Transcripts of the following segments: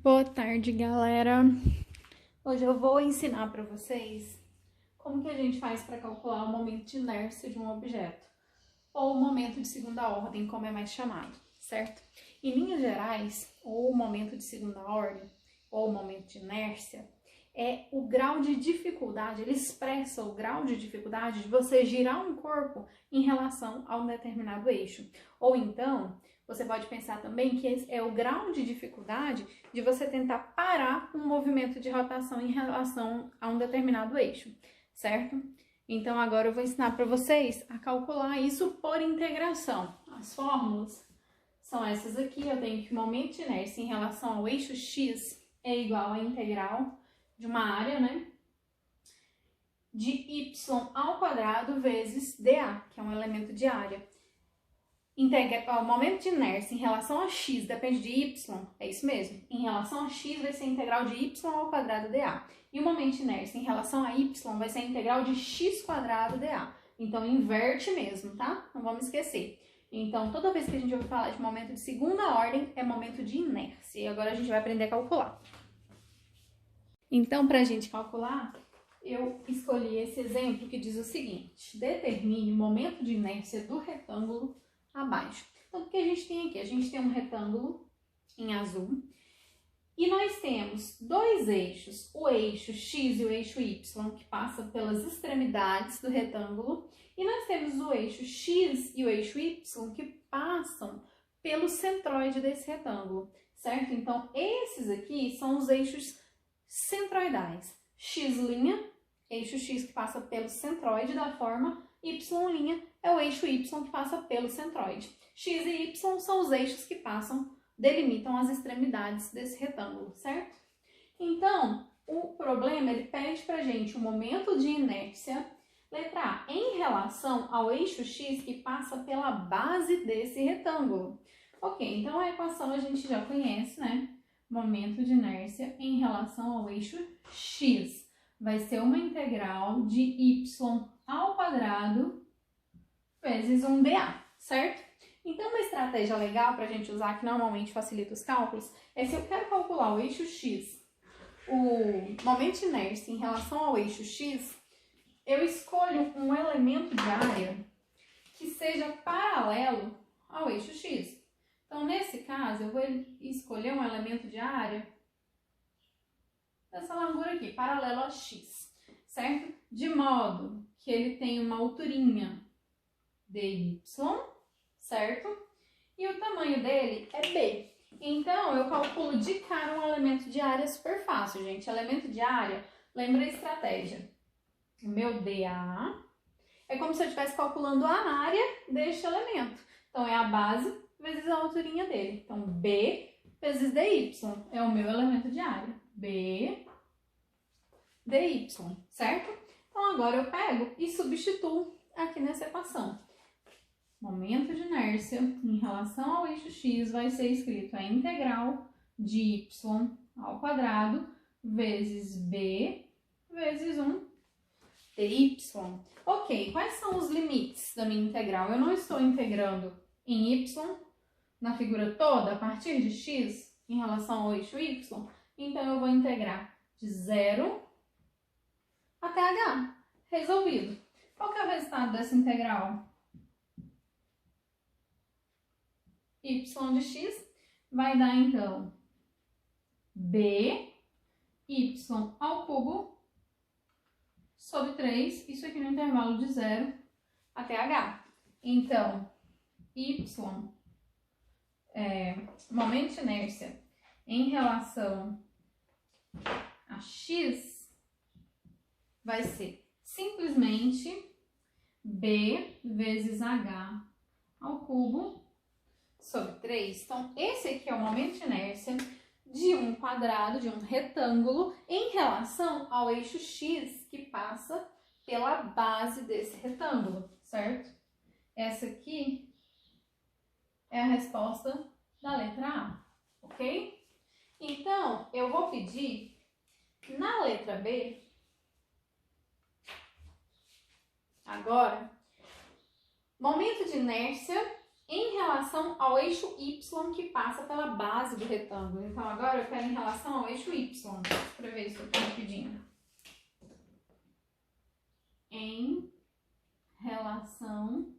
Boa tarde, galera. Hoje eu vou ensinar para vocês como que a gente faz para calcular o momento de inércia de um objeto, ou o momento de segunda ordem, como é mais chamado, certo? Em linhas gerais, ou o momento de segunda ordem, ou o momento de inércia, é o grau de dificuldade, ele expressa o grau de dificuldade de você girar um corpo em relação a um determinado eixo. Ou então, você pode pensar também que é o grau de dificuldade de você tentar parar um movimento de rotação em relação a um determinado eixo, certo? Então, agora eu vou ensinar para vocês a calcular isso por integração. As fórmulas são essas aqui. Eu tenho que o momento de inércia em relação ao eixo x é igual à integral de uma área, né, de y ao quadrado vezes dA, que é um elemento de área. O momento de inércia em relação a x depende de y, é isso mesmo. Em relação a x vai ser a integral de y ao quadrado dA. E o momento de inércia em relação a y vai ser a integral de x quadrado dA. Então, inverte mesmo, tá? Não vamos esquecer. Então, toda vez que a gente ouve falar de momento de segunda ordem, é momento de inércia. E agora a gente vai aprender a calcular. Então, para a gente calcular, eu escolhi esse exemplo que diz o seguinte: determine o momento de inércia do retângulo abaixo. Então, o que a gente tem aqui? A gente tem um retângulo em azul e nós temos dois eixos, o eixo x e o eixo y, que passam pelas extremidades do retângulo, e nós temos o eixo x e o eixo y, que passam pelo centroide desse retângulo, certo? Então, esses aqui são os eixos centroidais. X', eixo x que passa pelo centroide da forma, y' é o eixo y que passa pelo centroide. X e y são os eixos que delimitam as extremidades desse retângulo, certo? Então, o problema, ele pede pra gente o momento de inércia, letra A, em relação ao eixo x que passa pela base desse retângulo. Ok, então a equação a gente já conhece, né? Momento de inércia em relação ao eixo x vai ser uma integral de y ao quadrado vezes 1dA, certo? Então, uma estratégia legal para a gente usar, que normalmente facilita os cálculos, é se eu quero calcular o eixo x, o momento de inércia em relação ao eixo x, eu escolho um elemento de área que seja paralelo ao eixo x. Então, nesse caso, eu vou escolher um elemento de área dessa largura aqui, paralelo a x, certo? De modo que ele tem uma alturinha dy, certo? E o tamanho dele é b. Então, eu calculo de cara um elemento de área super fácil, gente. Elemento de área, lembra a estratégia. O meu dA é como se eu estivesse calculando a área deste elemento. Então, é a base vezes a alturinha dele. Então, b vezes dy é o meu elemento de área. b dy, certo? Então, agora eu pego e substituo aqui nessa equação. Momento de inércia em relação ao eixo x vai ser escrito a integral de y ao quadrado vezes b vezes 1 dy. Ok, quais são os limites da minha integral? Eu não estou integrando em y na figura toda a partir de x em relação ao eixo y, então eu vou integrar de 0 até h. Resolvido. Qual que é o resultado dessa integral? Y de x vai dar, então, b y ao cubo sobre 3, isso aqui no intervalo de 0 até h. Então, momento de inércia em relação a x vai ser simplesmente b vezes h ao cubo sobre 3. Então, esse aqui é o momento de inércia de um quadrado, de um retângulo, em relação ao eixo x que passa pela base desse retângulo, certo? Essa aqui é a resposta da letra A, ok? Então, eu vou pedir na letra B, agora, momento de inércia em relação ao eixo Y que passa pela base do retângulo. Então, agora eu quero em relação ao eixo Y. Vou escrever isso aqui rapidinho. Em relação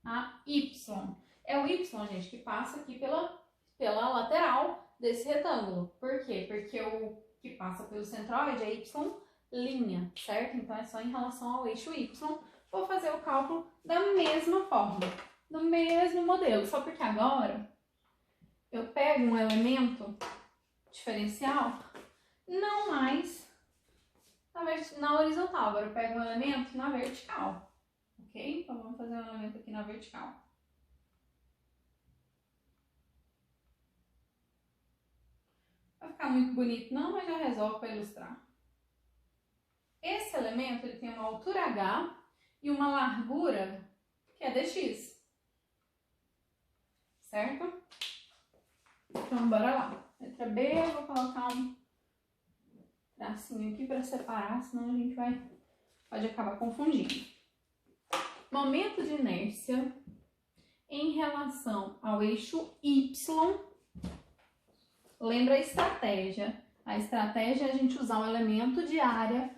a Y. É o Y, gente, que passa aqui pela lateral desse retângulo. Por quê? Porque o que passa pelo centroide é Y', certo? Então, é só em relação ao eixo Y. Vou fazer o cálculo da mesma forma, do mesmo modelo. Só porque agora eu pego um elemento diferencial, não mais na horizontal. Agora eu pego um elemento na vertical. Ok? Então, vamos fazer um elemento aqui na vertical. Vai ficar muito bonito não, mas já resolve para ilustrar. Esse elemento ele tem uma altura H e uma largura que é dx. Certo? Então, bora lá. Letra B, eu vou colocar um tracinho aqui para separar, senão a gente pode acabar confundindo. Momento de inércia em relação ao eixo Y. Lembra a estratégia. A estratégia é a gente usar um elemento de área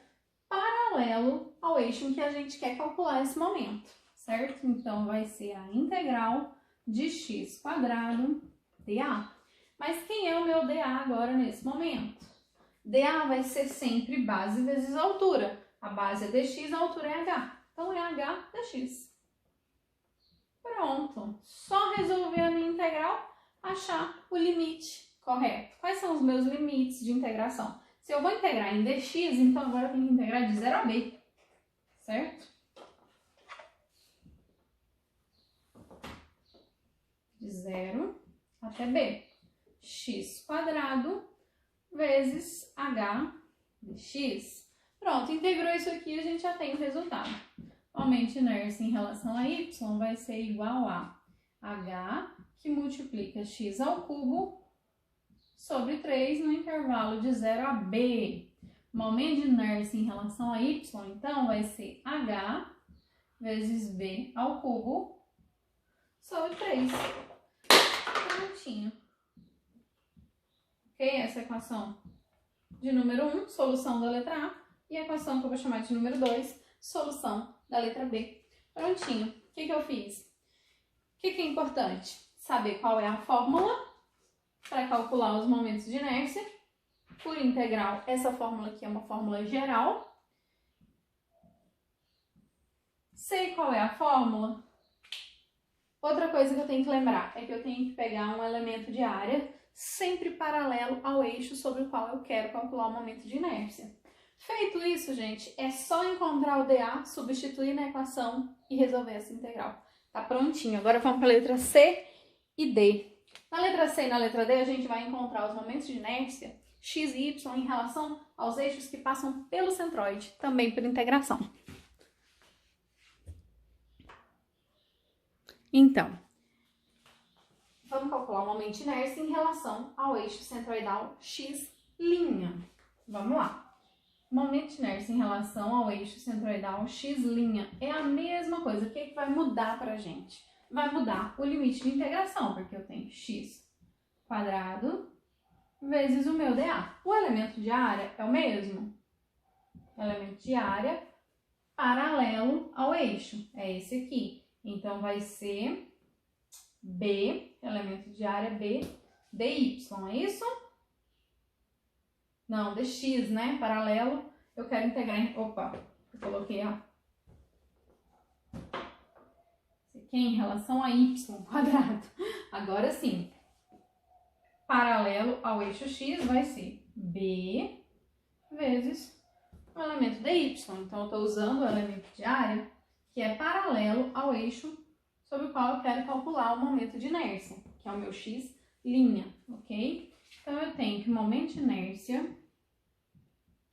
paralelo ao eixo em que a gente quer calcular esse momento, certo? Então, vai ser a integral de x² dA. Mas quem é o meu dA agora nesse momento? dA vai ser sempre base vezes altura. A base é dx, a altura é h. Então, é h dx. Pronto. Só resolver a minha integral, achar o limite correto. Quais são os meus limites de integração? Se eu vou integrar em dx, então agora eu tenho que integrar de 0 a b, certo? De 0 até b. x² vezes h dx. Pronto, integrou isso aqui, a gente já tem o resultado. Momento de inércia em relação a y vai ser igual a h, que multiplica x² sobre 3 no intervalo de 0 a b. Momento de inércia em relação a y, então, vai ser h vezes b² sobre 3. Prontinho. Ok? Essa é a equação de número 1, solução da letra A, e a equação que eu vou chamar de número 2, solução da letra B. Prontinho. O que eu fiz? O que é importante? Saber qual é a fórmula para calcular os momentos de inércia. Por integral, essa fórmula aqui é uma fórmula geral. Sei qual é a fórmula. Outra coisa que eu tenho que lembrar é que eu tenho que pegar um elemento de área sempre paralelo ao eixo sobre o qual eu quero calcular o momento de inércia. Feito isso, gente, é só encontrar o dA, substituir na equação e resolver essa integral. Tá prontinho. Agora vamos para a letra C e D. Na letra C e na letra D, a gente vai encontrar os momentos de inércia x e y em relação aos eixos que passam pelo centroide, também por integração. Então, vamos calcular o momento de inércia em relação ao eixo centroidal x'. Vamos lá. Momento de inércia em relação ao eixo centroidal x' é a mesma coisa. O que vai mudar para a gente? Vai mudar o limite de integração, porque eu tenho x² vezes o meu dA. O elemento de área é o mesmo. O elemento de área paralelo ao eixo. É esse aqui. Então, vai ser B, elemento de área B, dy, é isso? Não, dx, né? Paralelo, eu quero integrar em... Opa, eu coloquei, ó. Isso aqui é em relação a y². Agora sim. Paralelo ao eixo x vai ser B vezes o elemento dy. Então, eu estou usando o elemento de área que é paralelo ao eixo sobre o qual eu quero calcular o momento de inércia, que é o meu x', ok? Então, eu tenho que o momento de inércia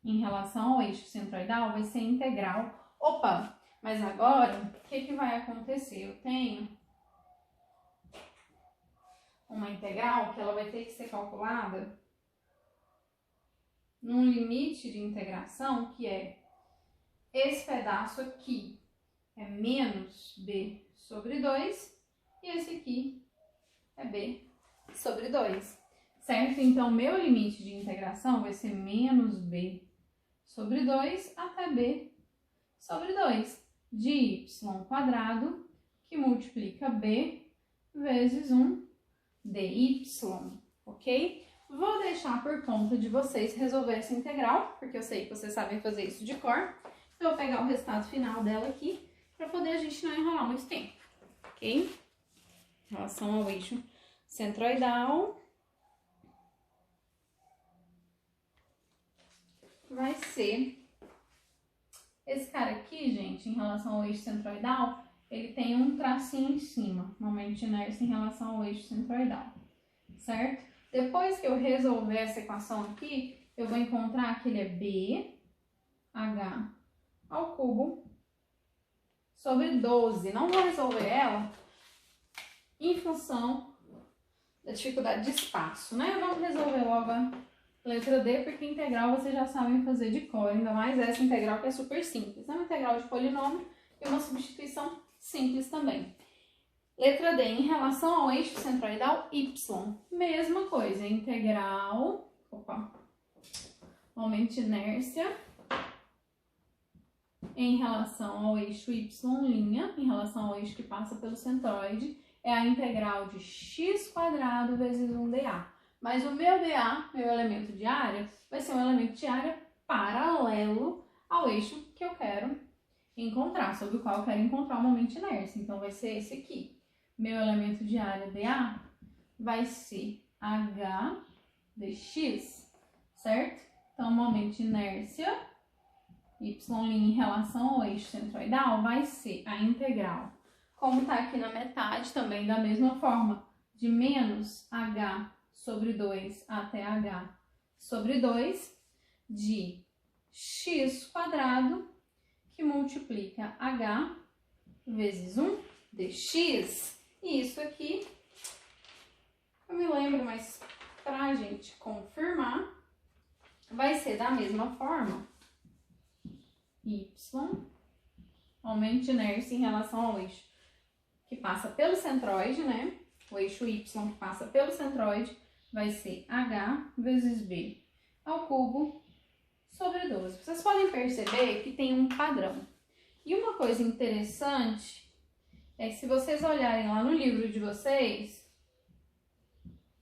em relação ao eixo centroidal vai ser integral. Opa, mas agora, o que vai acontecer? Eu tenho uma integral que ela vai ter que ser calculada num limite de integração que é esse pedaço aqui é menos b sobre 2 e esse aqui é b sobre 2, certo? Então, meu limite de integração vai ser menos b sobre 2 até b sobre 2 de y², que multiplica b vezes 1 dy, ok? Vou deixar por conta de vocês resolver essa integral, porque eu sei que vocês sabem fazer isso de cor. Eu vou pegar o resultado final dela aqui, para poder a gente não enrolar muito tempo, ok? Em relação ao eixo centroidal, vai ser esse cara aqui, gente, em relação ao eixo centroidal, ele tem um tracinho em cima, momento de inércia em relação ao eixo centroidal, certo? Depois que eu resolver essa equação aqui, eu vou encontrar que ele é BH ao cubo sobre 12. Não vou resolver ela em função da dificuldade de espaço, né? Vamos resolver logo a letra D, porque integral vocês já sabem fazer de cor, ainda mais essa integral que é super simples. É uma integral de polinômio e uma substituição simples também. Letra D, em relação ao eixo centroidal y, mesma coisa, integral, momento de inércia, em relação ao eixo y', em relação ao eixo que passa pelo centroide, é a integral de x² vezes 1dA. Mas o meu dA, meu elemento de área, vai ser um elemento de área paralelo ao eixo que eu quero encontrar, sobre o qual eu quero encontrar o momento de inércia. Então, vai ser esse aqui. Meu elemento de área dA vai ser h dx, certo? Então, o momento de inércia y' em relação ao eixo centroidal vai ser a integral, como está aqui na metade, também da mesma forma, de menos h sobre 2 até h sobre 2 de x², que multiplica h vezes 1 dx. E isso aqui, eu me lembro, mas para a gente confirmar, vai ser da mesma forma, y, aumento de inércia em relação ao eixo que passa pelo centroide, né? O eixo y que passa pelo centroide vai ser h vezes b ao cubo sobre 12. Vocês podem perceber que tem um padrão. E uma coisa interessante é que se vocês olharem lá no livro de vocês,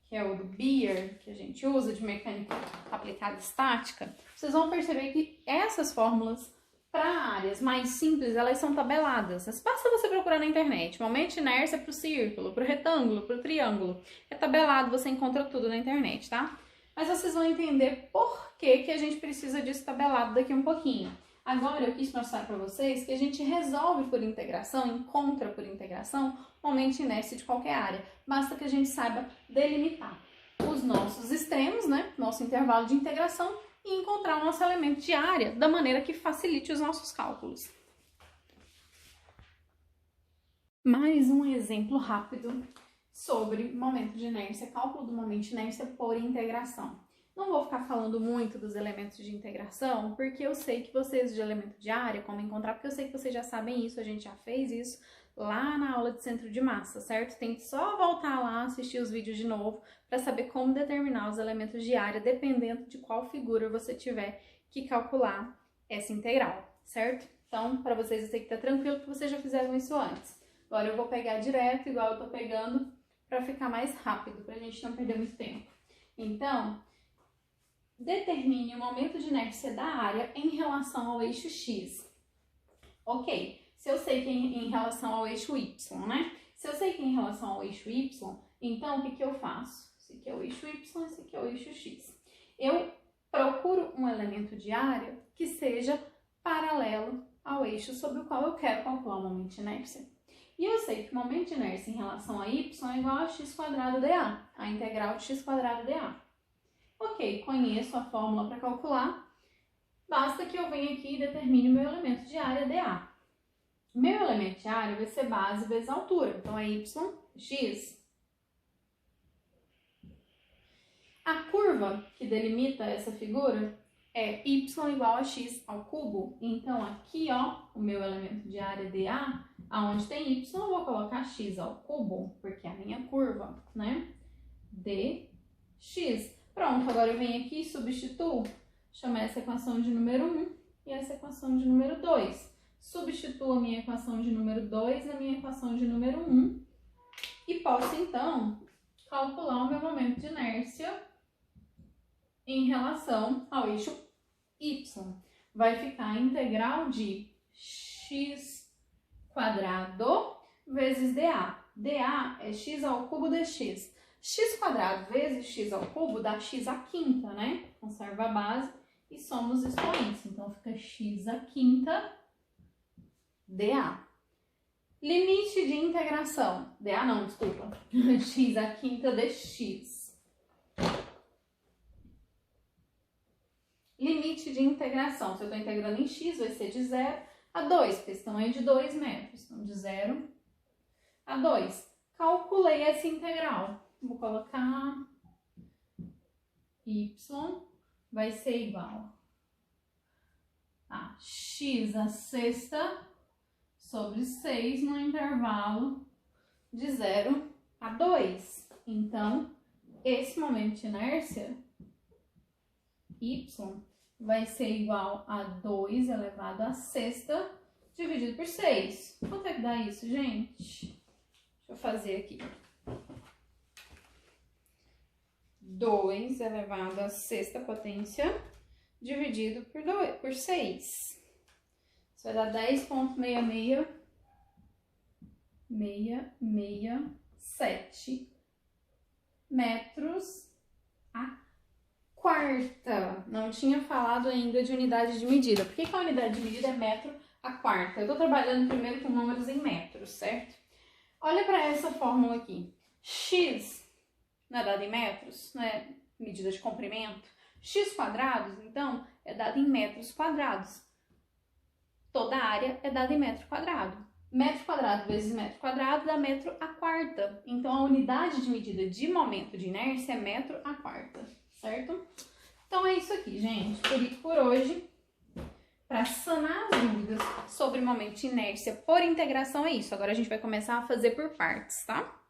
que é o do Beer, que a gente usa de mecânica aplicada estática, vocês vão perceber que essas fórmulas para áreas mais simples, elas são tabeladas. Basta você procurar na internet. Momento de inércia para o círculo, para o retângulo, para o triângulo. É tabelado, você encontra tudo na internet, tá? Mas vocês vão entender por que a gente precisa disso tabelado daqui um pouquinho. Agora eu quis mostrar para vocês que a gente resolve por integração, encontra por integração, momento de inércia de qualquer área. Basta que a gente saiba delimitar os nossos extremos, né? Nosso intervalo de integração, e encontrar o nosso elemento de área da maneira que facilite os nossos cálculos. Mais um exemplo rápido sobre momento de inércia, cálculo do momento de inércia por integração. Não vou ficar falando muito dos elementos de integração, porque eu sei que vocês de elemento de área, como encontrar, porque eu sei que vocês já sabem isso, a gente já fez isso lá na aula de centro de massa, certo? Tem que só voltar lá, assistir os vídeos de novo, para saber como determinar os elementos de área, dependendo de qual figura você tiver que calcular essa integral, certo? Então, para vocês, eu sei que tá tranquilo, que vocês já fizeram isso antes. Agora eu vou pegar direto, igual eu tô pegando, para ficar mais rápido, pra gente não perder muito tempo. Então, determine o momento de inércia da área em relação ao eixo X. Ok, se eu sei que é em relação ao eixo Y, né? Se eu sei que é em relação ao eixo Y, então o que eu faço? Esse aqui é o eixo Y, esse aqui é o eixo X. Eu procuro um elemento de área que seja paralelo ao eixo sobre o qual eu quero calcular o momento de inércia. E eu sei que o momento de inércia em relação a y é igual a x² dA, a integral de x² dA. Ok, conheço a fórmula para calcular, basta que eu venha aqui e determine o meu elemento de área dA. Meu elemento de área vai ser base vezes altura, então é y, x. A curva que delimita essa figura é y igual a x ao cubo, então aqui, ó, o meu elemento de área dA Aonde tem y, eu vou colocar x ao cubo, porque é a minha curva, né? dx. Pronto, agora eu venho aqui e substituo. Chamar essa equação de número 1 e essa equação de número 2. Substituo a minha equação de número 2 na minha equação de número 1. E posso, então, calcular o meu momento de inércia em relação ao eixo y. Vai ficar a integral de x quadrado vezes dA. dA é x ao cubo dx. X quadrado vezes x ao cubo dá x à quinta, né? Conserva a base e somos expoentes. Então, fica x à quinta dA. Limite de integração. dA não, desculpa. x à quinta dx. Limite de integração. Se eu estou integrando em x, vai ser de 0 a 2, porque a questão é de 2 metros. Então, de 0 a 2. Calculei essa integral. Vou colocar y vai ser igual a x à sexta sobre 6 no intervalo de 0 a 2. Então, esse momento de inércia, y, vai ser igual a 2 elevado à sexta dividido por 6. Quanto é que dá isso, gente? Deixa eu fazer aqui. 2 elevado à sexta potência dividido por 6. Isso vai dar 10,667 metros a quarta. Não tinha falado ainda de unidade de medida. Por que a unidade de medida é metro a quarta? Eu tô trabalhando primeiro com números em metros, certo? Olha para essa fórmula aqui. X não é dado em metros, não é medida de comprimento. X quadrados, então, é dado em metros quadrados. Toda a área é dada em metro quadrado. Metro quadrado vezes metro quadrado dá metro a quarta. Então, a unidade de medida de momento de inércia é metro a quarta, certo? Então, é isso aqui, gente. Por hoje, para sanar as dúvidas sobre momento de inércia por integração, é isso. Agora, a gente vai começar a fazer por partes, tá?